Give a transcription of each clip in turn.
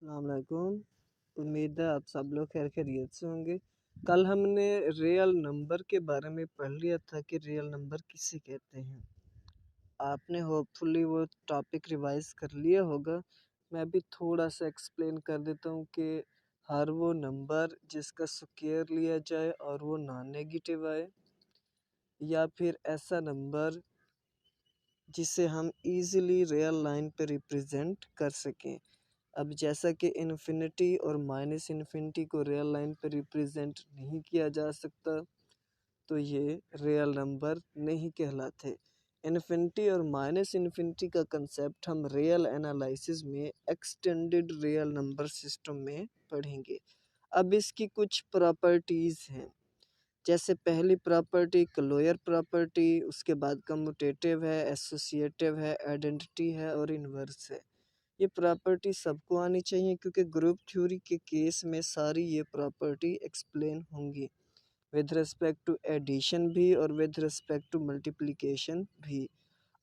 अस्सलाम वालेकुम। उम्मीद है आप सब लोग खैर खैरियत से होंगे। कल हमने रियल नंबर के बारे में पढ़ लिया था कि रियल नंबर किसे कहते हैं। आपने होपफुली वो टॉपिक रिवाइज कर लिया होगा। मैं अभी थोड़ा सा एक्सप्लेन कर देता हूँ कि हर वो नंबर जिसका स्क्वायर लिया जाए और वो नॉन नेगेटिव आए, या फिर ऐसा नंबर जिसे हम इजीली रियल लाइन पे रिप्रेजेंट कर सकें। अब जैसा कि इन्फिनिटी और माइनस इन्फिनिटी को रियल लाइन पर रिप्रेजेंट नहीं किया जा सकता, तो ये रियल नंबर नहीं कहलाते। इन्फिनिटी और माइनस इन्फिनिटी का कंसेप्ट हम रियल एनालिसिस में एक्सटेंडेड रियल नंबर सिस्टम में पढ़ेंगे। अब इसकी कुछ प्रॉपर्टीज़ हैं, जैसे पहली प्रॉपर्टी क्लोजर प्रॉपर्टी, उसके बाद कम्यूटेटिव है, एसोसिएटिव है, आइडेंटिटी है और इन्वर्स है। ये प्रॉपर्टी सबको आनी चाहिए क्योंकि ग्रुप थ्योरी के केस में सारी ये प्रॉपर्टी एक्सप्लेन होंगी, विद रिस्पेक्ट टू एडिशन भी और विद रिस्पेक्ट टू मल्टीप्लिकेशन भी।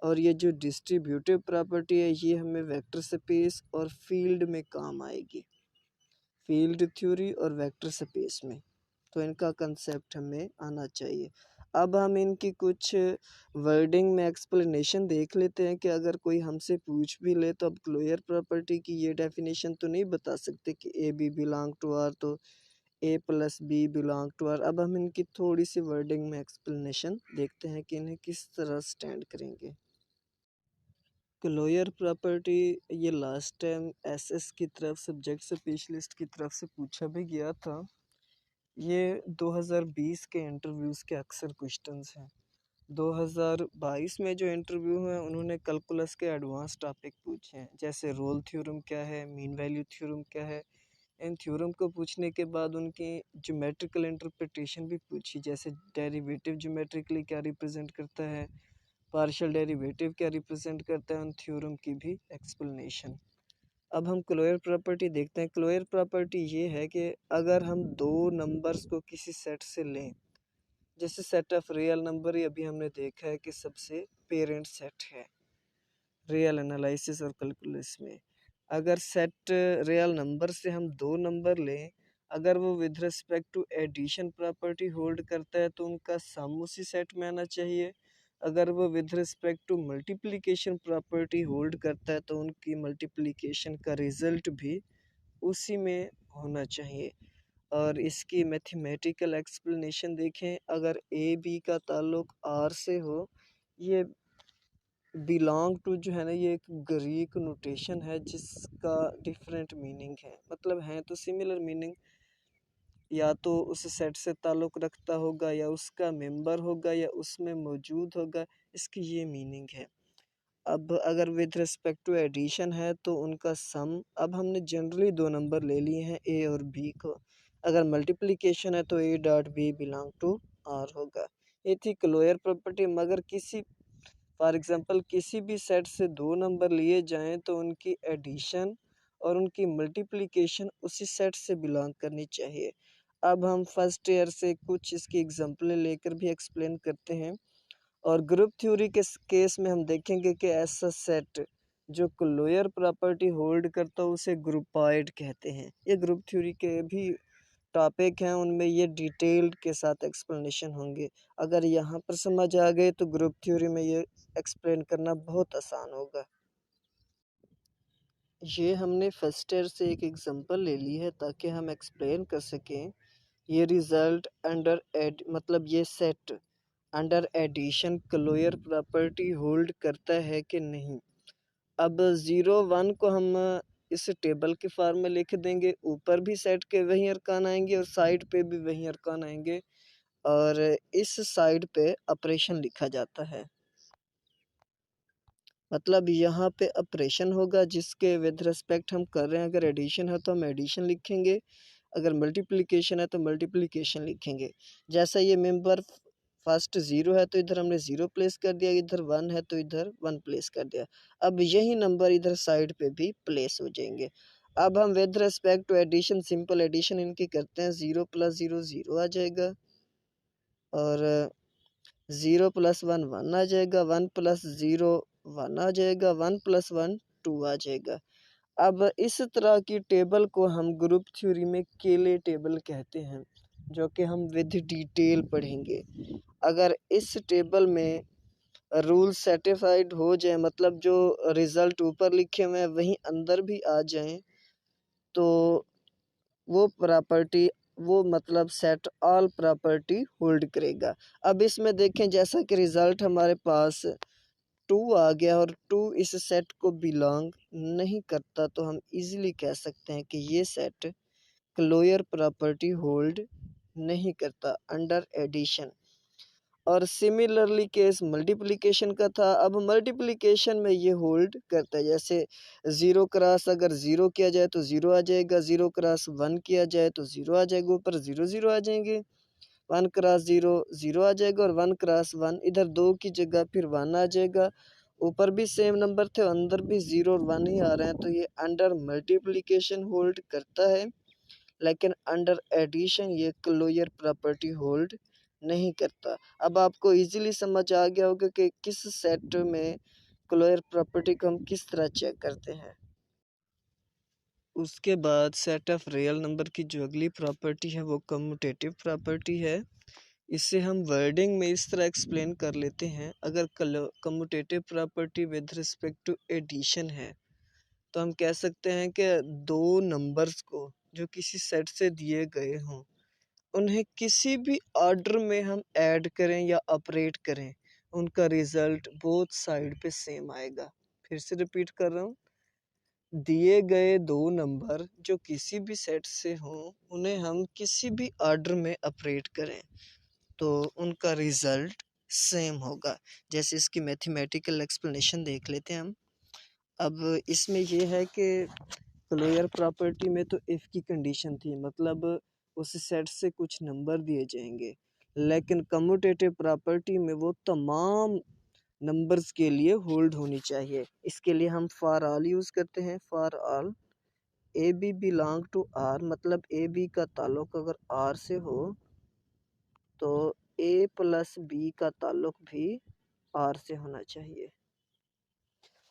और ये जो डिस्ट्रीब्यूटिव प्रॉपर्टी है ये हमें वेक्टर स्पेस और फील्ड में काम आएगी, फील्ड थ्योरी और वेक्टर स्पेस में, तो इनका कंसेप्ट हमें आना चाहिए। अब हम इनकी कुछ वर्डिंग में एक्सप्लेनेशन देख लेते हैं कि अगर कोई हमसे पूछ भी ले तो अब क्लोजर प्रॉपर्टी की ये डेफिनेशन तो नहीं बता सकते कि A B belong to R, तो A plus B belong to R. अब हम इनकी थोड़ी सी वर्डिंग में एक्सप्लेनेशन देखते हैं कि इन्हें किस तरह स्टैंड करेंगे। क्लोजर प्रॉपर्टी ये लास्ट टाइम एसएस की तरफ सब्जेक्ट स्पेशलिस्ट की तरफ से पूछा भी गया था। ये 2020 के इंटरव्यूज़ के अक्सर क्वेश्चंस हैं। 2022 में जो इंटरव्यू है उन्होंने कैलकुलस के एडवांस टॉपिक पूछे हैं, जैसे रोल थ्योरम क्या है, मीन वैल्यू थ्योरम क्या है। इन थ्योरम को पूछने के बाद उनकी ज्योमेट्रिकल इंटरप्रिटेशन भी पूछी, जैसे डेरिवेटिव ज्योमेट्रिकली क्या रिप्रेजेंट करता है, पार्शियल डेरिवेटिव क्या रिप्रेजेंट करता है, उन थ्योरम की भी एक्सप्लेनेशन। अब हम क्लोजर प्रॉपर्टी देखते हैं। क्लोजर प्रॉपर्टी ये है कि अगर हम दो नंबर्स को किसी सेट से लें, जैसे सेट ऑफ रियल नंबर ही अभी हमने देखा है कि सबसे पेरेंट सेट है रियल एनालिसिस और कैलकुलस में। अगर सेट रियल नंबर से हम दो नंबर लें, अगर वो with respect to addition property hold करता है तो उनका सम उसी सेट में आना चाहिए। अगर वो with respect to multiplication property hold करता है तो उनकी मल्टीप्लिकेशन का रिजल्ट भी उसी में होना चाहिए। और इसकी मैथमेटिकल एक्सप्लेनेशन देखें, अगर ए बी का ताल्लुक आर से हो, ये बिलोंग टू जो है ना, ये एक ग्रीक नोटेशन है जिसका डिफरेंट मीनिंग है, मतलब है तो सिमिलर मीनिंग, या तो उस सेट से ताल्लुक़ रखता होगा या उसका मेंबर होगा या उसमें मौजूद होगा, इसकी ये मीनिंग है। अब अगर विद रिस्पेक्ट टू एडिशन है तो उनका सम, अब हमने जनरली दो नंबर ले लिए हैं ए और बी को। अगर मल्टीप्लिकेशन है तो A dot B belong to R होगा। ये थी क्लोजर प्रॉपर्टी। मगर किसी फॉर एग्जांपल किसी भी सेट से दो नंबर लिए जाएं तो उनकी एडिशन और उनकी मल्टीप्लिकेशन उसी सेट से बिलोंग करनी चाहिए। अब हम फर्स्ट ईयर से कुछ इसकी एग्जांपलें लेकर भी एक्सप्लेन करते हैं। और ग्रुप थ्योरी के केस में हम देखेंगे कि ऐसा सेट जो क्लोजर प्रॉपर्टी होल्ड करता है उसे ग्रुपॉइड कहते हैं। ये ग्रुप थ्योरी के भी टॉपिक हैं, उनमें ये डिटेल्ड के साथ एक्सप्लेनेशन होंगे। अगर यहाँ पर समझ आ गए तो ग्रुप थ्योरी में ये एक्सप्लेन करना बहुत आसान होगा। ये हमने फर्स्ट ईयर से एक एग्जांपल ले ली है ताकि हम एक्सप्लेन कर सकें। ये रिजल्ट अंडर एड, मतलब ये set under addition closure property hold करता है कि नहीं। अब 0 1 को हम इस टेबल के फॉर्म में लिख देंगे, ऊपर भी सेट के वही अरकान आएंगे और साइड पे भी वही अरकान आएंगे, और इस साइड पे ऑपरेशन लिखा जाता है। मतलब यहाँ पे ऑपरेशन होगा जिसके विद रिस्पेक्ट हम कर रहे हैं। अगर एडिशन है तो हम एडिशन लिखेंगे, अगर मल्टीप्लिकेशन है तो मल्टीप्लिकेशन लिखेंगे। जैसा ये मेंबर फर्स्ट 0 है तो इधर हमने 0 प्लेस कर दिया, इधर 1 है तो इधर 1 प्लेस कर दिया। अब यही नंबर इधर साइड पे भी प्लेस हो जाएंगे। अब हम with respect to addition, simple addition इनकी करते हैं। 0 + 0 0 आ जाएगा, और 0 + 1 1 आ जाएगा, 1 + 0 1 आ जाएगा, 1 + 1 2 आ जाएगा। अब इस तरह की टेबल को हम ग्रुप थ्योरी में केले टेबल कहते हैं, जो कि हम विद डिटेल पढ़ेंगे। अगर इस टेबल में रूल सेटिफाइड हो जाए, मतलब जो रिजल्ट ऊपर लिखे हुए हैं वहीं अंदर भी आ जाएं, तो वो प्रॉपर्टी, वो मतलब सेट ऑल प्रॉपर्टी होल्ड करेगा। अब इसमें देखें, जैसा कि रिजल्ट हमारे पास 2 आ गया और 2 इस सेट को बिलोंग नहीं करता, तो हम इजीली कह सकते हैं कि ये सेट क्लोजर प्रॉपर्टी होल्ड नहीं करता अंडर एडिशन। और सिमिलरली केस मल्टीप्लिकेशन का था। अब मल्टीप्लिकेशन में ये होल्ड करता है, जैसे 0 क्रॉस अगर 0 किया जाए तो 0 आ जाएगा, 0 क्रॉस 1 किया जाए तो 0 आ जाएगा, ऊपर 0 0 आ जाएंगे, 1 क्रॉस 0 0 आ जाएगा, और 1 क्रॉस 1 इधर 2 की जगह फिर 1 आ जाएगा। ऊपर भी सेम नंबर थे, अंदर भी 0 और 1 ही आ रहे हैं, तो ये अंडर मल्टीप्लिकेशन होल्ड करता है, लेकिन अंडर एडिशन ये क्लोजर प्रॉपर्टी होल्ड नहीं करता। अब आपको इजीली समझ आ गया होगा कि किस सेट में क्लोजर प्रॉपर्टी को हम किस तरह चेक करते हैं। उसके बाद सेट ऑफ रियल नंबर की जो अगली प्रॉपर्टी है वो कम्यूटेटिव प्रॉपर्टी है। इसे हम वर्डिंग में इस तरह एक्सप्लेन कर लेते हैं। अगर commutative property with respect to addition है, तो हम कह सकते हैं कि दो नंबर्स को जो किसी सेट से दिए गए हों, उन्हें किसी भी ऑर्डर में हम ऐड करें या ऑपरेट करें, उनका रिजल्ट बोथ साइड पे सेम आएगा। फिर से रिपीट कर रहा हूँ, दिए गए दो नंबर जो किसी भी सेट से हों, उन्हें हम किसी भी ऑर्डर में ऑपरेट करें तो उनका रिजल्ट सेम होगा। जैसे इसकी मैथमेटिकल एक्सप्लेनेशन देख लेते हैं हम। अब इसमें ये है कि क्लोजर प्रॉपर्टी में तो इफ़ की कंडीशन थी, मतलब उस सेट से कुछ नंबर दिए जाएंगे, लेकिन कम्यूटेटिव प्रॉपर्टी में वो तमाम नंबर्स के लिए होल्ड होनी चाहिए। इसके लिए हम फॉर ऑल यूज़ करते हैं। For all A B belong to R, मतलब ए बी का ताल्लुक अगर आर से हो तो ए प्लस बी का ताल्लुक भी आर से होना चाहिए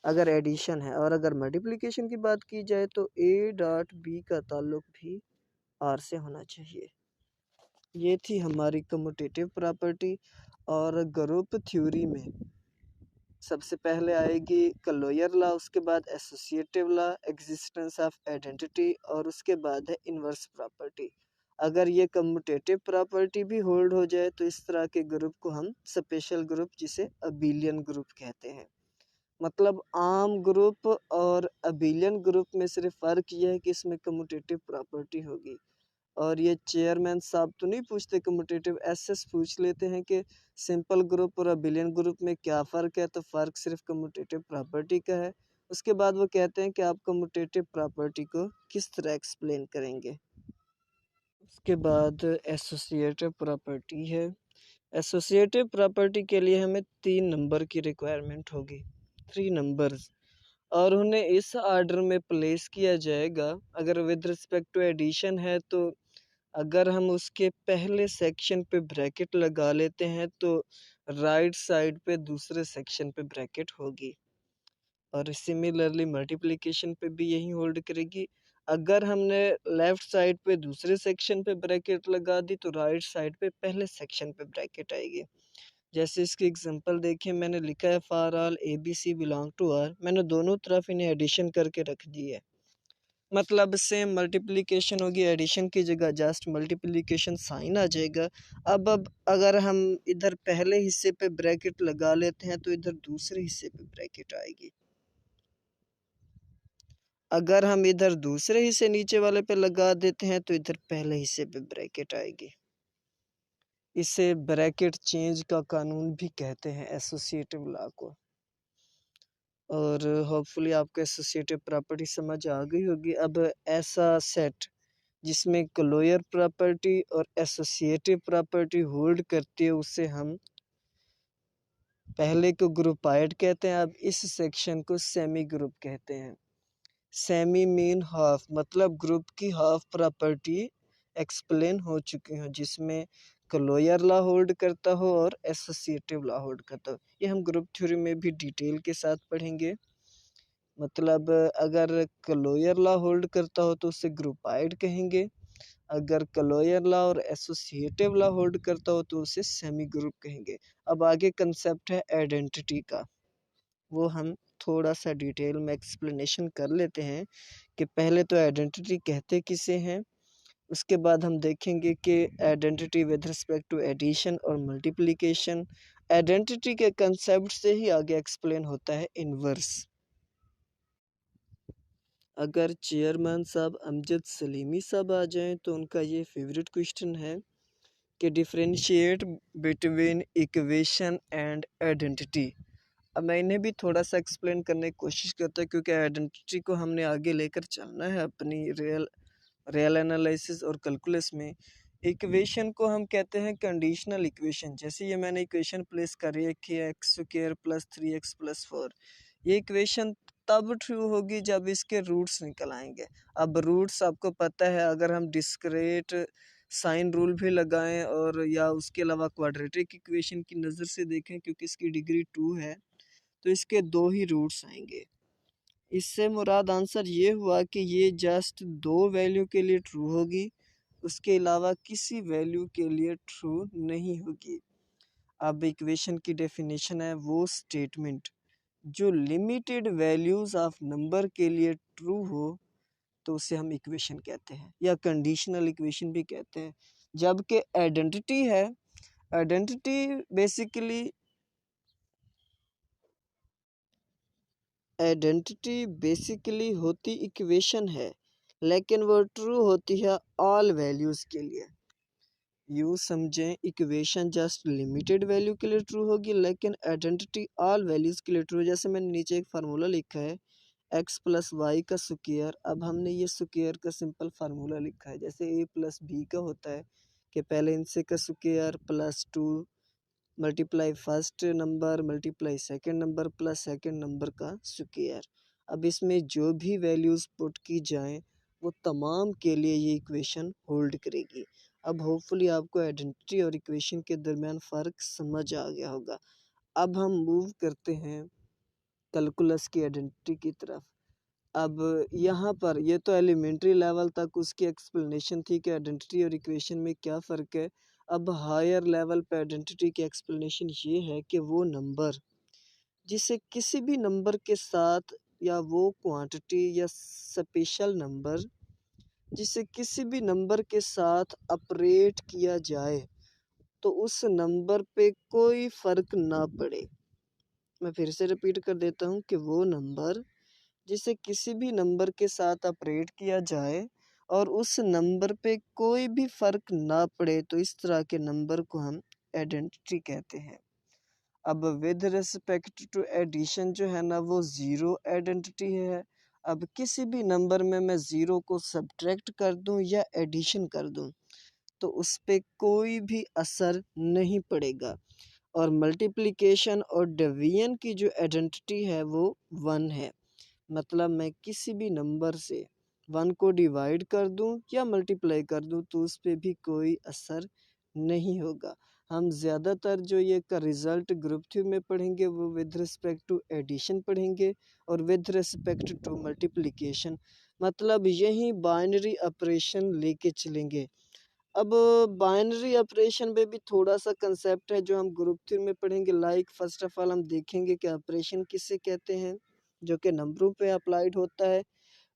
अगर एडिशन है। और अगर मल्टीप्लिकेशन की बात की जाए तो ए डॉट बी का ताल्लुक भी आर से होना चाहिए। ये थी हमारी कम्यूटेटिव प्रॉपर्टी। और ग्रुप थ्योरी में सबसे पहले आएगी क्लोजर लॉ, उसके बाद associative law, existence of identity, और उसके बाद है इन्वर्स प्रॉपर्टी। अगर ये कम्यूटेटिव प्रॉपर्टी भी होल्ड हो जाए तो इस तरह के ग्रुप को हम स्पेशल ग्रुप, जिसे अबिलियन ग्रुप कहते हैं। मतलब आम ग्रुप और अबिलियन ग्रुप में सिर्फ फ़र्क यह है कि इसमें कम्यूटेटिव प्रॉपर्टी होगी। और ये चेयरमैन साहब तो नहीं पूछते कम्यूटेटिव, एसएस पूछ लेते हैं कि सिंपल ग्रुप और अबिलियन ग्रुप में क्या फ़र्क है, तो फ़र्क सिर्फ कम्यूटेटिव प्रॉपर्टी का है। उसके बाद वो कहते हैं कि आप कम्यूटेटिव प्रॉपर्टी को किस तरह एक्सप्लेन करेंगे। उसके बाद एसोसिएटिव प्रॉपर्टी है। एसोसिएटिव प्रॉपर्टी के लिए हमें 3 नंबर की रिक्वायरमेंट होगी, 3 नंबर्स, और उन्हें इस ऑर्डर में प्लेस किया जाएगा। अगर विद रिस्पेक्ट टू एडिशन है तो अगर हम उसके पहले सेक्शन पे ब्रैकेट लगा लेते हैं तो राइट साइड पे दूसरे सेक्शन पे ब्रैकेट होगी, और सिमिलरली मल्टीप्लिकेशन पे भी यही होल्ड करेगी। अगर हमने लेफ्ट साइड पे दूसरे सेक्शन पे ब्रैकेट लगा दी तो राइट साइड पे पहले सेक्शन पे ब्रैकेट आएगी। जैसे इसकी एग्जांपल देखिए, मैंने लिखा है for all A B C belong to R, मैंने दोनों तरफ इन्हें एडिशन करके रख दी है। मतलब सेम मल्टीप्लिकेशन होगी, एडिशन की जगह जस्ट मल्टीप्लिकेशन साइन आ जाएगा। अब अगर हम इधर पहले हिस्से पे ब्रैकेट लगा लेते हैं तो इधर दूसरे हिस्से पे ब्रैकेट आएगी। अगर हम इधर दूसरे हिस्से नीचे वाले पे लगा देते हैं तो इधर पहले हिस्से पे ब्रैकेट आएगी। इसे ब्रैकेट चेंज का कानून भी कहते हैं, एसोसिएटिव लॉ को। और होपफुली आपको एसोसिएटिव प्रॉपर्टी समझ आ गई होगी। अब ऐसा सेट जिसमें क्लोजर प्रॉपर्टी और एसोसिएटिव प्रॉपर्टी होल्ड करती है उसे हम पहले को ग्रुपाइड कहते हैं। अब इस सेक्शन को सेमी ग्रुप कहते हैं। सेमी मीन हाफ, मतलब ग्रुप की हाफ प्रॉपर्टी एक्सप्लेन हो चुकी हो, जिसमें क्लोजर लॉ होल्ड करता हो और एसोसिएटिव लॉ होल्ड करता हो। ये हम ग्रुप थ्योरी में भी डिटेल के साथ पढ़ेंगे। मतलब अगर क्लोयर लॉ होल्ड करता हो तो उसे ग्रुपाइड कहेंगे। अगर क्लोयर लॉ और एसोसिएटिव लॉ होल्ड करता हो तो उसे सेमी ग्रुप कहेंगे। अब आगे कंसेप्ट है आइडेंटिटी का, वो हम थोड़ा सा डिटेल में एक्सप्लेनेशन कर लेते हैं कि पहले तो आइडेंटिटी कहते किसे हैं, उसके बाद हम देखेंगे कि identity with respect to addition और मल्टीप्लिकेशन। आइडेंटिटी के कंसेप्ट से ही आगे एक्सप्लेन होता है इनवर्स। अगर चेयरमैन साहब अमजद सलीमी साहब आ जाएं तो उनका ये फेवरेट क्वेश्चन है कि differentiate between equation and identity. अब मैं इन्हें भी थोड़ा सा एक्सप्लेन करने की कोशिश करता हूँ क्योंकि आइडेंटिटी को हमने आगे लेकर चलना है अपनी रियल एनालिसिस और कैलकुलस में। इक्वेशन को हम कहते हैं कंडीशनल इक्वेशन। जैसे ये मैंने इक्वेशन प्लेस कर रखी है x square plus 3x plus 4, ये इक्वेशन तब ट्रू होगी जब इसके रूट्स निकल आएंगे। अब रूट्स आपको पता है, अगर हम डिस्क्रीट साइन रूल भी लगाएं और या उसके अलावा क्वाड्रेटिक इक्वेशन की नज़र से देखें क्योंकि इसकी डिग्री 2 है तो इसके 2 ही रूट्स आएंगे। इससे मुराद आंसर ये हुआ कि ये जस्ट 2 वैल्यू के लिए ट्रू होगी, उसके अलावा किसी वैल्यू के लिए ट्रू नहीं होगी। अब इक्वेशन की डेफिनेशन है वो स्टेटमेंट जो लिमिटेड वैल्यूज ऑफ नंबर के लिए ट्रू हो तो उसे हम इक्वेशन कहते हैं या कंडीशनल इक्वेशन भी कहते हैं। जबकि आइडेंटिटी है, आइडेंटिटी बेसिकली होती इक्वेशन है, लेकिन वो ट्रू होती है ऑल वैल्यूज़ के लिए। यूँ समझें, इक्वेशन जस्ट लिमिटेड वैल्यू के लिए ट्रू होगी लेकिन आइडेंटिटी ऑल वैल्यूज़ के लिए ट्रू। जैसे मैंने नीचे एक फार्मूला लिखा है x प्लस वाई का स्क्वायर। अब हमने ये स्क्वायर का सिंपल फार्मूला लिखा है जैसे a प्लस बी का होता है कि पहले इनसे का square plus 2 multiply first number multiply second number plus second number का स्क्वायर। अब इसमें जो भी वैल्यूज़ पुट की जाएं वो तमाम के लिए ये इक्वेशन होल्ड करेगी। अब होपफुली आपको आइडेंटिटी और इक्वेशन के दरमियान फ़र्क समझ आ गया होगा। अब हम मूव करते हैं कैलकुलस की आइडेंटिटी की तरफ। अब यहाँ पर ये तो एलिमेंट्री लेवल तक उसकी एक्सप्लेनेशन थी कि आइडेंटिटी और इक्वेशन में क्या फ़र्क है। अब हायर लेवल पे आइडेंटिटी की एक्सप्लेनेशन ये है कि वो नंबर जिसे किसी भी नंबर के साथ या वो क्वांटिटी या स्पेशल नंबर जिसे किसी भी नंबर के साथ ऑपरेट किया जाए तो उस नंबर पे कोई फ़र्क ना पड़े। मैं फिर से रिपीट कर देता हूँ कि वो नंबर जिसे किसी भी नंबर के साथ ऑपरेट किया जाए और उस नंबर पे कोई भी फ़र्क ना पड़े तो इस तरह के नंबर को हम आइडेंटिटी कहते हैं। अब विद रिस्पेक्ट टू एडिशन जो है ना वो ज़ीरो आइडेंटिटी है। अब किसी भी नंबर में मैं ज़ीरो को सब्ट्रैक्ट कर दूं या एडिशन कर दूं तो उस पे कोई भी असर नहीं पड़ेगा। और मल्टीप्लिकेशन और डिवीजन की जो आइडेंटिटी है वो 1 है। मतलब मैं किसी भी नंबर से 1 को डिवाइड कर दूं या मल्टीप्लाई कर दूं तो उस पे भी कोई असर नहीं होगा। हम ज़्यादातर जो ये का रिज़ल्ट ग्रुप थ्री में पढ़ेंगे वो विद रिस्पेक्ट टू एडिशन पढ़ेंगे और विद रिस्पेक्ट टू मल्टीप्लिकेशन, मतलब यही बाइनरी ऑपरेशन लेके चलेंगे। अब बाइनरी ऑपरेशन में भी थोड़ा सा कंसेप्ट है जो हम ग्रुप थ्री में पढ़ेंगे। लाइक फर्स्ट ऑफ ऑल हम देखेंगे कि ऑपरेशन किसे कहते हैं जो कि नंबरों पे अप्लाइड होता है।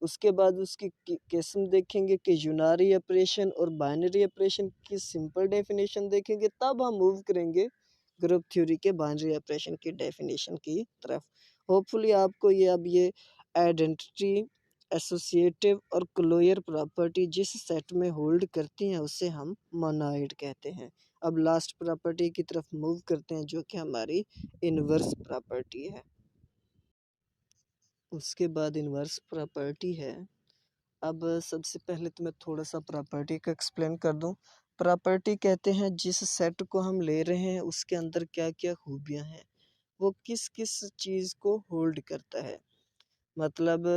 उसके बाद उसकी किस्म देखेंगे कि यूनारी ऑपरेशन और बाइनरी ऑपरेशन की सिंपल डेफिनेशन देखेंगे, तब हम मूव करेंगे ग्रुप थ्योरी के बाइनरी ऑपरेशन की डेफिनेशन की तरफ। होपफुली आपको ये अब ये आइडेंटिटी, एसोसिएटिव और क्लोयर प्रॉपर्टी जिस सेट में होल्ड करती हैं उसे हम मोनोइड कहते हैं। अब लास्ट प्रॉपर्टी की तरफ मूव करते हैं जो कि हमारी इनवर्स प्रॉपर्टी है। उसके बाद इनवर्स प्रॉपर्टी है। अब सबसे पहले तो मैं थोड़ा सा प्रॉपर्टी का एक्सप्लेन कर दूं। प्रॉपर्टी कहते हैं जिस सेट को हम ले रहे हैं उसके अंदर क्या क्या खूबियां हैं, वो किस किस चीज़ को होल्ड करता है। मतलब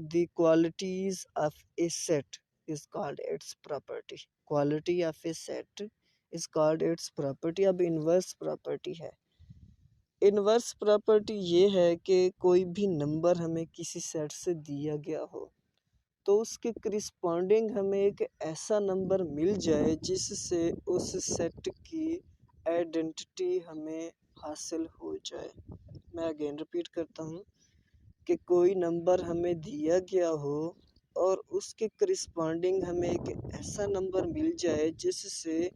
the qualities of A set is called its property. Quality of A set is called its property. अब इनवर्स प्रॉपर्टी है इन्वर्स प्रॉपर्टी ये है कि कोई भी नंबर हमें किसी सेट से दिया गया हो तो उसके करिस्पॉन्डिंग हमें एक ऐसा नंबर मिल जाए जिससे उस सेट की आइडेंटिटी हमें हासिल हो जाए। मैं अगेन रिपीट करता हूँ कि कोई नंबर हमें दिया गया हो और उसके करिस्पॉन्डिंग हमें एक ऐसा नंबर मिल जाए जिससे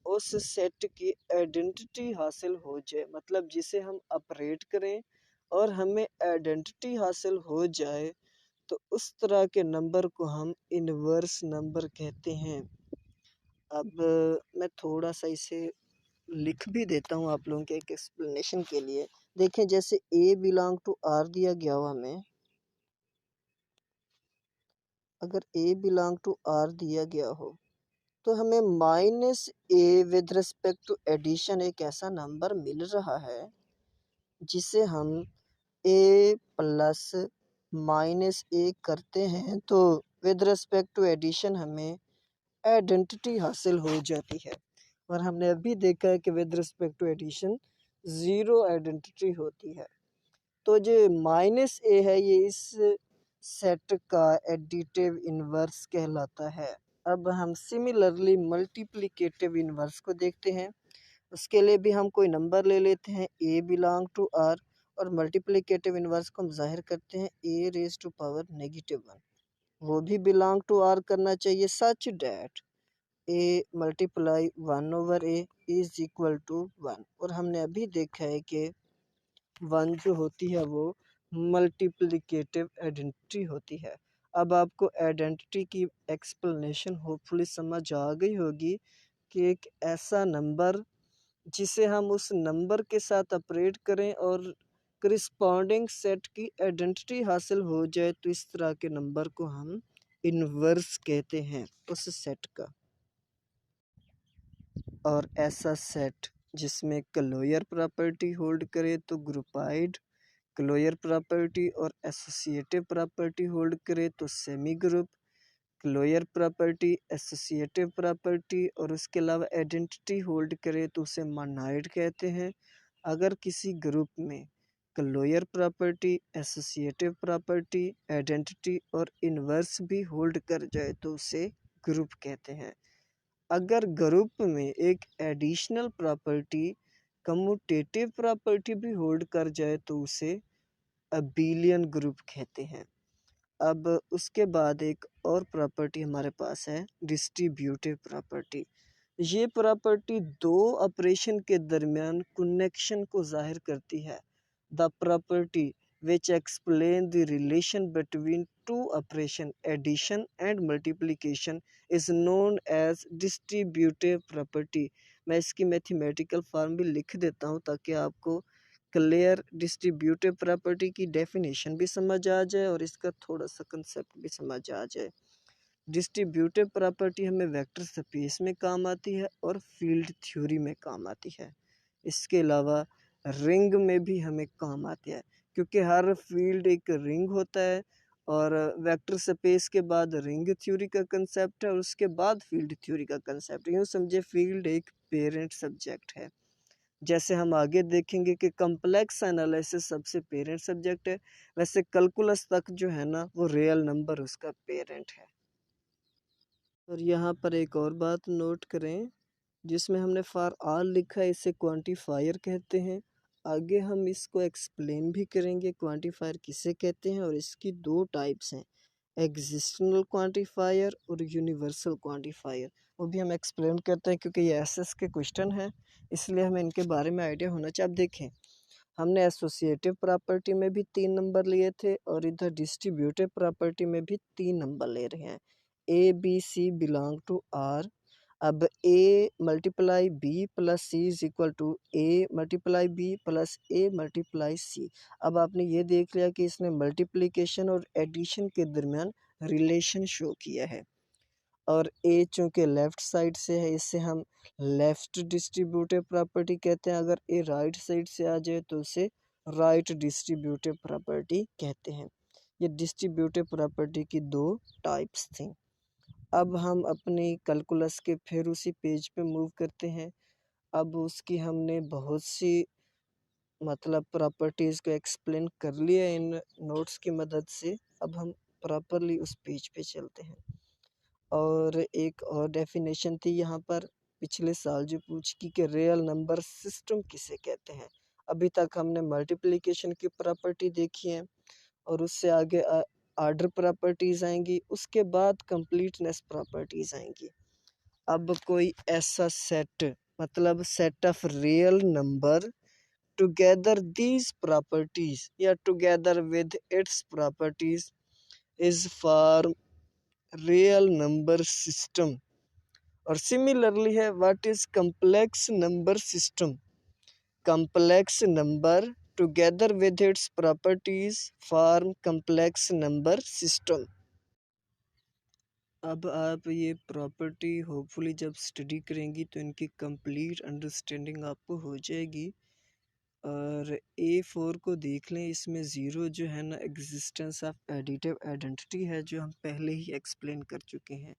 उस सेट की आइडेंटिटी हासिल हो जाए, मतलब जिसे हम ऑपरेट करें और हमें आइडेंटिटी हासिल हो जाए, तो उस तरह के नंबर को हम इनवर्स नंबर कहते हैं। अब मैं थोड़ा सा इसे लिख भी देता हूँ आप लोगों के एक एक्सप्लेनेशन के लिए। देखें, जैसे ए बिलोंग टू आर दिया गया हो हमें, अगर ए बिलोंग टू आर दिया गया हो तो हमें minus A with respect to addition एक ऐसा नंबर मिल रहा है जिसे हम ए प्लस माइनस ए करते हैं तो विद रिस्पेक्ट टू एडिशन हमें आइडेंटिटी हासिल हो जाती है। और हमने अभी देखा है कि with respect to addition zero identity होती है। तो जो माइनस ए है ये इस सेट का एडिटिव इन्वर्स कहलाता है। अब हम सिमिलरली मल्टीप्लिकेटिव इन्वर्स को देखते हैं। उसके लिए भी हम कोई नंबर ले लेते हैं ए बिलोंग टू आर और मल्टीप्लिकेटिव इन्वर्स को हम जाहिर करते हैं ए रेज टू पावर -1। वो भी बिलोंग टू आर करना चाहिए such that A multiply 1/a is equal to 1। और हमने अभी देखा है कि 1 जो होती है वो मल्टीप्लिकेटिव आइडेंटिटी होती है। अब आपको आइडेंटिटी की एक्सप्लेनेशन होपफुली समझ आ गई होगी कि एक ऐसा नंबर जिसे हम उस नंबर के साथ ऑपरेट करें और करिस्पॉन्डिंग सेट की आइडेंटिटी हासिल हो जाए तो इस तरह के नंबर को हम इन्वर्स कहते हैं उस सेट का। और ऐसा सेट जिसमें क्लोजर प्रॉपर्टी होल्ड करे तो ग्रुपाइड, क्लोजर प्रॉपर्टी और एसोसिएटिव प्रॉपर्टी होल्ड करे तो semi group, closure property associative property और उसके अलावा आइडेंटिटी होल्ड करे तो उसे मोनाइड कहते हैं। अगर किसी ग्रुप में closure property associative property identity और इन्वर्स भी होल्ड कर जाए तो उसे ग्रुप कहते हैं। अगर ग्रुप में एक एडिशनल प्रॉपर्टी कम्यूटेटिव प्रॉपर्टी भी होल्ड कर जाए तो उसे अबेलियन ग्रुप कहते हैं। अब उसके बाद एक और प्रॉपर्टी हमारे पास है डिस्ट्रीब्यूटिव प्रॉपर्टी। ये प्रॉपर्टी दो ऑपरेशन के दरमियान कनेक्शन को जाहिर करती है। The property which explain the relation between two operation addition and multiplication is known as distributive property। मैं इसकी मैथमेटिकल फॉर्म भी लिख देता हूँ ताकि आपको क्लियर डिस्ट्रीब्यूटिव प्रॉपर्टी की डेफिनेशन भी समझ आ जाए और इसका थोड़ा सा कंसेप्ट भी समझ आ जाए। डिस्ट्रीब्यूटिव प्रॉपर्टी हमें वेक्टर स्पेस में काम आती है और फील्ड थ्योरी में काम आती है। इसके अलावा रिंग में भी हमें काम आती है क्योंकि हर फील्ड एक रिंग होता है और वेक्टर स्पेस के बाद रिंग थ्योरी का कंसेप्ट है और उसके बाद फील्ड थ्योरी का कंसेप्ट। यूँ समझे फील्ड एक पेरेंट सब्जेक्ट है। जैसे हम आगे देखेंगे कि कम्प्लेक्स एनालिसिस सबसे पेरेंट सब्जेक्ट है, वैसे कैलकुलस तक जो है ना वो रियल नंबर उसका पेरेंट है। और यहाँ पर एक और बात नोट करें, जिसमें हमने फॉर ऑल लिखा है इसे क्वांटिफायर कहते हैं। आगे हम इसको एक्सप्लेन भी करेंगे क्वांटिफायर किसे कहते हैं और इसकी दो टाइप्स हैं, एग्जिस्टनल क्वांटिफायर और यूनिवर्सल क्वांटिफायर। वो भी हम एक्सप्लेन करते हैं क्योंकि ये एसएस के क्वेश्चन हैं, इसलिए हमें इनके बारे में आइडिया होना चाहिए। अब देखें, हमने एसोसिएटिव प्रॉपर्टी में भी 3 नंबर लिए थे और इधर डिस्ट्रीब्यूटिव प्रॉपर्टी में भी 3 नंबर ले रहे हैं। A B C belong to R. अब A multiply B plus C is equal to A multiply B plus A multiply C. अब आपने ये देख लिया कि इसने मल्टीप्लिकेशन और एडिशन के दरमियान रिलेशन शो किया है। और ए चूँकि लेफ़्ट साइड से है इसे हम लेफ़्ट डिस्ट्रीब्यूटिव प्रॉपर्टी कहते हैं। अगर ए राइट साइड से आ जाए तो उसे राइट डिस्ट्रीब्यूटिव प्रॉपर्टी कहते हैं। ये डिस्ट्रीब्यूटिव प्रॉपर्टी की दो टाइप्स थी। अब हम अपनी कैलकुलस के फिर उसी पेज पे मूव करते हैं। अब उसकी हमने बहुत सी मतलब प्रॉपर्टीज़ को एक्सप्लेन कर लिया इन नोट्स की मदद से। अब हम प्रॉपरली उस पेज पे चलते हैं। और एक और डेफिनेशन थी यहाँ पर पिछले साल जो पूछी कि रियल नंबर सिस्टम किसे कहते हैं। अभी तक हमने मल्टीप्लिकेशन की प्रॉपर्टी देखी है और उससे आगे आर्डर प्रॉपर्टीज आएंगी, उसके बाद कंप्लीटनेस प्रॉपर्टीज आएंगी। अब कोई ऐसा सेट, मतलब set of real number together these properties या together with its properties is for real number system. और सिमिलरली है what is complex number system. Complex number together with its properties form complex number system. अब आप ये property hopefully जब study करेंगी तो इनकी कंप्लीट अंडरस्टैंडिंग आपको हो जाएगी। और A4 को देख लें, इसमें ज़ीरो जो है ना एग्जिस्टेंस ऑफ एडिटिव आइडेंटिटी है, जो हम पहले ही एक्सप्लेन कर चुके हैं।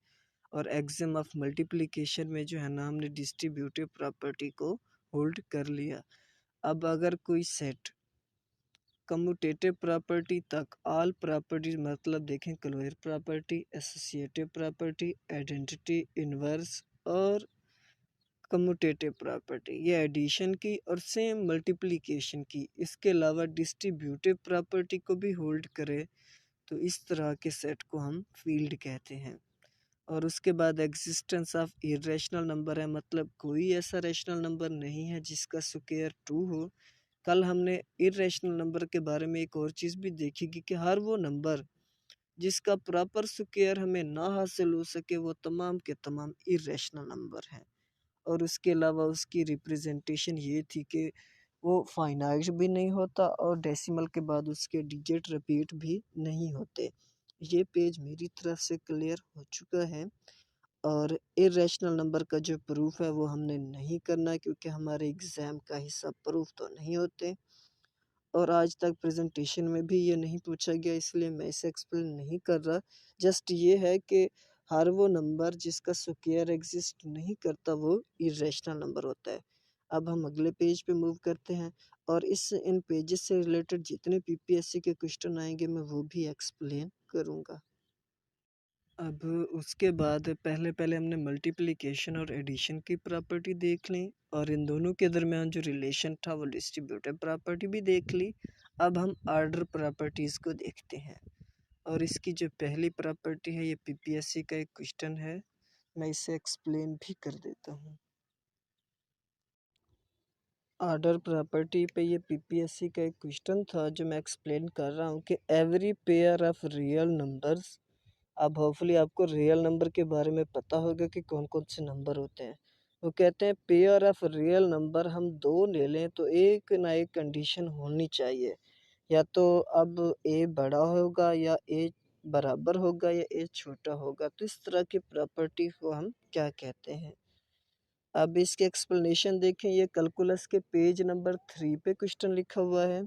और एक्सिम ऑफ मल्टीप्लिकेशन में जो है ना हमने डिस्ट्रीब्यूटिव प्रॉपर्टी को होल्ड कर लिया। अब अगर कोई सेट कम्यूटेटिव प्रॉपर्टी तक ऑल प्रॉपर्टीज, मतलब देखें closure property, associative property, identity, inverse और कम्यूटेटिव प्रॉपर्टी, ये एडिशन की और सेम मल्टीप्लिकेशन की, इसके अलावा डिस्ट्रीब्यूटिव प्रॉपर्टी को भी होल्ड करे, तो इस तरह के सेट को हम फील्ड कहते हैं। और उसके बाद एग्जिस्टेंस ऑफ इरेशनल नंबर है, मतलब कोई ऐसा रेशनल नंबर नहीं है जिसका स्क्वायर 2 हो। कल हमने इरेशनल नंबर के बारे में एक और चीज़ भी देखी कि हर वो नंबर जिसका प्रॉपर स्क्वायर हमें ना हासिल हो सके वो तमाम के तमाम इरेशनल नंबर हैं। और उसके अलावा उसकी रिप्रेजेंटेशन ये थी कि वो फाइनाइट भी नहीं होता और डेसिमल के बाद उसके डिजिट रिपीट भी नहीं होते। ये पेज मेरी तरफ से क्लियर हो चुका है। और इरेशनल नंबर का जो प्रूफ है वो हमने नहीं करना, क्योंकि हमारे एग्ज़ाम का हिस्सा प्रूफ तो नहीं होते और आज तक प्रेजेंटेशन में भी ये नहीं पूछा गया, इसलिए मैं इसे एक्सप्लेन नहीं कर रहा। जस्ट ये है कि हर वो नंबर जिसका स्क्वायर एग्जिस्ट नहीं करता वो इरेशनल नंबर होता है। अब हम अगले पेज पे मूव करते हैं और इन पेजेस से रिलेटेड जितने पीपीएससी के क्वेश्चन आएंगे मैं वो भी एक्सप्लेन करूँगा। अब उसके बाद पहले पहले हमने मल्टीप्लिकेशन और एडिशन की प्रॉपर्टी देख ली और इन दोनों के दरमियान जो रिलेशन था वो डिस्ट्रीब्यूटिव प्रॉपर्टी भी देख ली। अब हम आर्डर प्रॉपर्टीज़ को देखते हैं और इसकी जो पहली प्रॉपर्टी है ये पीपीएससी का एक क्वेश्चन है, मैं इसे एक्सप्लेन भी कर देता हूँ। आर्डर प्रॉपर्टी पे ये पीपीएससी का एक क्वेश्चन था जो मैं एक्सप्लेन कर रहा हूँ कि every pair of real numbers. अब होपफुली आपको रियल नंबर के बारे में पता होगा कि कौन कौन से नंबर होते हैं। वो कहते हैं पेयर ऑफ रियल नंबर हम दो ले लें तो एक ना एक कंडीशन होनी चाहिए, या तो अब ए बड़ा होगा या ए बराबर होगा या ए छोटा होगा। तो इस तरह की प्रॉपर्टी को हम क्या कहते हैं। अब इसके एक्सप्लेनेशन देखें, ये कैलकुलस के पेज नंबर 3 पे क्वेश्चन लिखा हुआ है।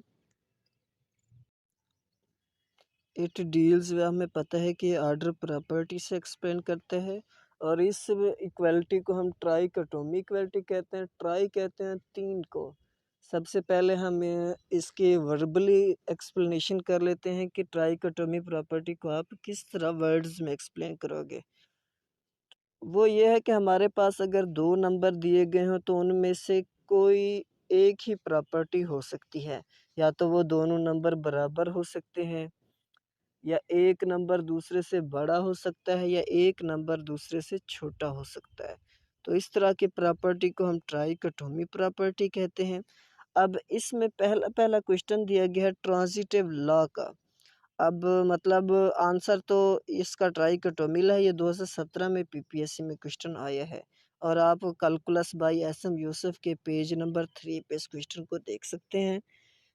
इट डील्स में हमें पता है कि आर्डर प्रॉपर्टी से एक्सप्लेन करते हैं और इस इक्वालिटी को हम ट्राइकोटोमी इक्वालिटी कहते हैं। ट्राई कहते हैं 3 को। सबसे पहले हम इसके वर्बली एक्सप्लेनेशन कर लेते हैं कि ट्राइकोटोमी प्रॉपर्टी को आप किस तरह वर्ड्स में एक्सप्लेन करोगे। वो ये है कि हमारे पास अगर दो नंबर दिए गए हों तो उनमें से कोई एक ही प्रॉपर्टी हो सकती है, या तो वो दोनों नंबर बराबर हो सकते हैं, या एक नंबर दूसरे से बड़ा हो सकता है, या एक नंबर दूसरे से छोटा हो सकता है। तो इस तरह की प्रॉपर्टी को हम ट्राइकोटोमी प्रॉपर्टी कहते हैं। अब इसमें पहला पहला क्वेश्चन दिया गया है ट्रांजिटिव लॉ का। अब मतलब आंसर तो इसका ट्राइकोटोमी है, ये 2017 में पीपीएससी में क्वेश्चन आया है और आप कैलकुलस बाय एसएम यूसुफ के पेज नंबर 3 पे इस क्वेश्चन को देख सकते हैं।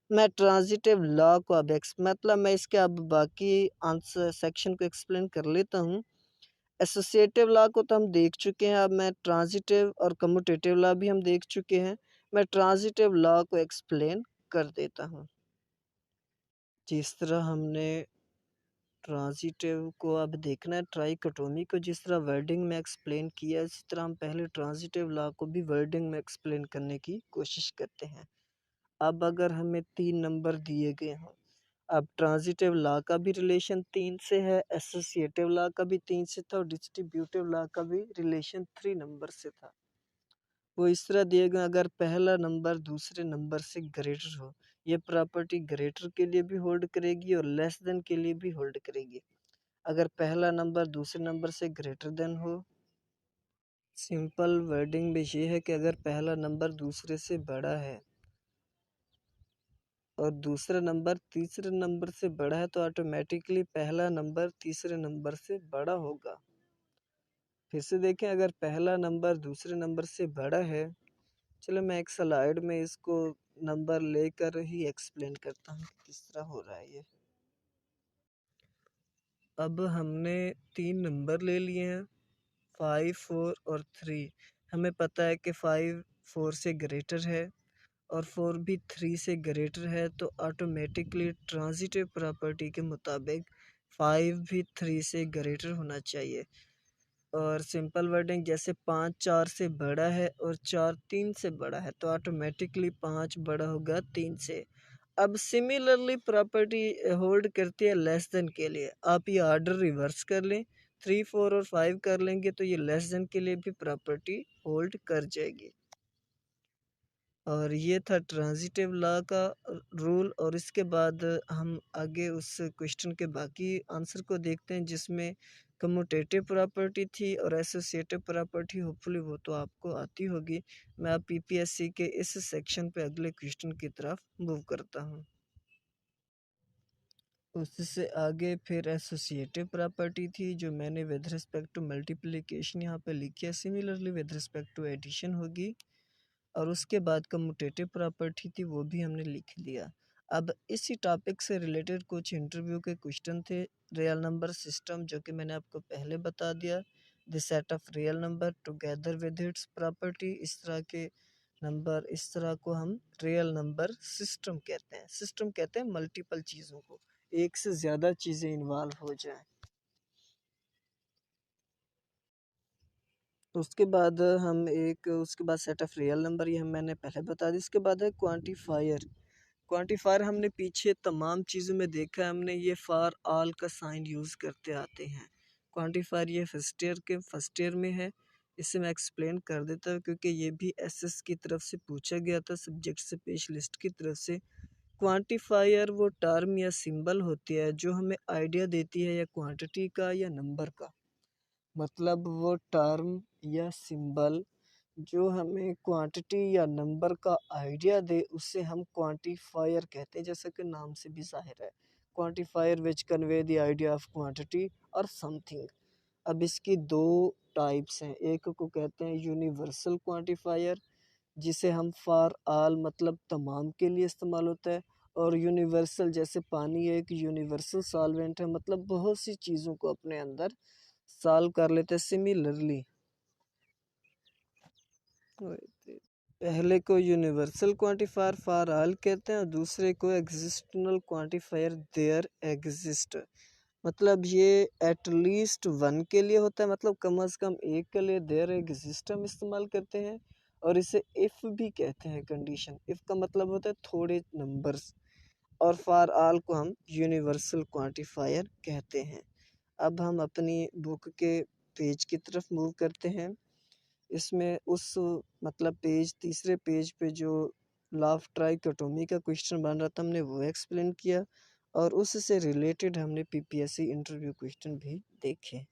मैं ट्रांजिटिव लॉ को अब मतलब मैं इसके अब बाकी आंसर सेक्शन को एक्सप्लेन कर लेता हूँ। एसोसिएटिव लॉ को तो हम देख चुके हैं, अब मैं ट्रांजिटिव और कम्यूटेटिव लॉ भी हम देख चुके हैं। मैं ट्रांजिटिव लॉ को एक्सप्लेन कर देता हूँ। जिस तरह हमने ट्रांजिटिव को अब देखना है, ट्राइकोटोमी को जिस तरह वर्डिंग में एक्सप्लेन किया इसी तरह हम पहले ट्रांजिटिव लॉ को भी वर्डिंग में एक्सप्लेन करने की कोशिश करते हैं। अब अगर हमें 3 नंबर दिए गए हों, अब ट्रांजिटिव लॉ का भी रिलेशन 3 से है, एसोसिएटिव लॉ का भी 3 से था और डिस्ट्रीब्यूटिव लॉ का भी रिलेशन 3 नंबर से था। वो इस तरह दिए गए, अगर पहला नंबर दूसरे नंबर से ग्रेटर हो, ये प्रॉपर्टी ग्रेटर के लिए भी होल्ड करेगी और लेस देन के लिए भी होल्ड करेगी। अगर पहला नंबर दूसरे नंबर से ग्रेटर देन हो, सिंपल वर्डिंग में ये है कि अगर पहला नंबर दूसरे से बड़ा है और दूसरा नंबर तीसरे नंबर से बड़ा है तो ऑटोमेटिकली पहला नंबर तीसरे नंबर से बड़ा होगा। फिर से देखें, अगर पहला नंबर दूसरे नंबर से बड़ा है, चलो मैं एक स्लाइड में इसको नंबर लेकर ही एक्सप्लेन करता हूँ किस तरह हो रहा है ये। अब हमने 3 नंबर ले लिए हैं, 5, 4 और 3। हमें पता है कि 5 4 से ग्रेटर है और 4 भी 3 से ग्रेटर है, तो ऑटोमेटिकली ट्रांजिटिव प्रॉपर्टी के मुताबिक 5 भी 3 से ग्रेटर होना चाहिए। और सिंपल वर्डिंग जैसे 5 4 से बड़ा है और 4 3 से बड़ा है, तो ऑटोमेटिकली 5 बड़ा होगा 3 से। अब सिमिलरली प्रॉपर्टी होल्ड करती है लेस देन के लिए। आप ये ऑर्डर रिवर्स कर लें, 3 4 और 5 कर लेंगे तो ये लेस देन के लिए भी प्रॉपर्टी होल्ड कर जाएगी। और ये था ट्रांजिटिव लॉ का रूल। और इसके बाद हम आगे उस क्वेश्चन के बाकी आंसर को देखते हैं, जिसमें कम्यूटेटिव प्रॉपर्टी थी और एसोसिएटिव प्रॉपर्टी। होपफुली वो तो आपको आती होगी। मैं अब पीपीएससी के इस सेक्शन पे अगले क्वेश्चन की तरफ मूव करता हूँ। उससे आगे फिर एसोसिएटिव प्रॉपर्टी थी, जो मैंने विद रिस्पेक्ट टू मल्टीप्लिकेशन यहाँ पे लिखी है। Similarly with respect to addition होगी। और उसके बाद कम्यूटेटिव प्रॉपर्टी थी, वो भी हमने लिख लिया। अब इसी टॉपिक से रिलेटेड कुछ इंटरव्यू के क्वेश्चन थे। रियल नंबर सिस्टम, जो कि मैंने आपको पहले बता दिया। The set of real number together with it's property. इस तरह के नंबर, इस तरह को हम रियल नंबर सिस्टम कहते हैं। सिस्टम कहते हैं मल्टीपल चीज़ों को, एक से ज़्यादा चीज़ें इन्वॉल्व हो जाएं। तो उसके बाद उसके बाद सेट ऑफ रियल नंबर, ये मैंने पहले बता दी। इसके बाद है क्वांटिफायर। क्वांटिफायर हमने पीछे तमाम चीज़ों में देखा है, हमने ये फॉर ऑल का साइन यूज़ करते आते हैं। क्वांटिफायर ये फर्स्ट ईयर में है। इसे मैं एक्सप्लेन कर देता हूँ, क्योंकि ये भी एसएस की तरफ से पूछा गया था, सब्जेक्ट स्पेशलिस्ट की तरफ से। क्वांटिफायर वो टर्म या सिंबल होती है जो हमें आइडिया देती है या क्वांटिटी का या नंबर का। मतलब वो टर्म या सिंबल जो हमें क्वांटिटी या नंबर का आइडिया दे, उसे हम क्वांटिफायर कहते हैं, जैसा कि नाम से भी जाहिर है। Quantifier which convey the idea of quantity और समथिंग। अब इसकी दो टाइप्स हैं। एक को कहते हैं यूनिवर्सल क्वांटिफायर, जिसे हम फॉर ऑल मतलब तमाम के लिए इस्तेमाल होता है। और यूनिवर्सल, जैसे पानी एक यूनिवर्सल सॉल्वेंट है, मतलब बहुत सी चीज़ों को अपने अंदर सॉल्व कर लेते हैं। सिमिलरली पहले को यूनिवर्सल क्वांटिफायर फॉर ऑल कहते हैं और दूसरे को एग्जिस्टनल क्वांटिफायर देयर एग्जिस्ट। मतलब ये एटलीस्ट वन के लिए होता है, मतलब कम से कम एक के लिए देयर एग्जिस्ट हम इस्तेमाल करते हैं। और इसे इफ़ भी कहते हैं, कंडीशन। इफ़ का मतलब होता है थोड़े नंबर्स। और फॉर ऑल को हम यूनिवर्सल क्वांटिफायर कहते हैं। अब हम अपनी बुक के पेज की तरफ मूव करते हैं। इसमें उस मतलब तीसरे पेज पे जो लॉ ऑफ ट्राइकोटोमी का क्वेश्चन बन रहा था, हमने वो एक्सप्लेन किया। और उससे रिलेटेड हमने पीपीएससी इंटरव्यू क्वेश्चन भी देखे।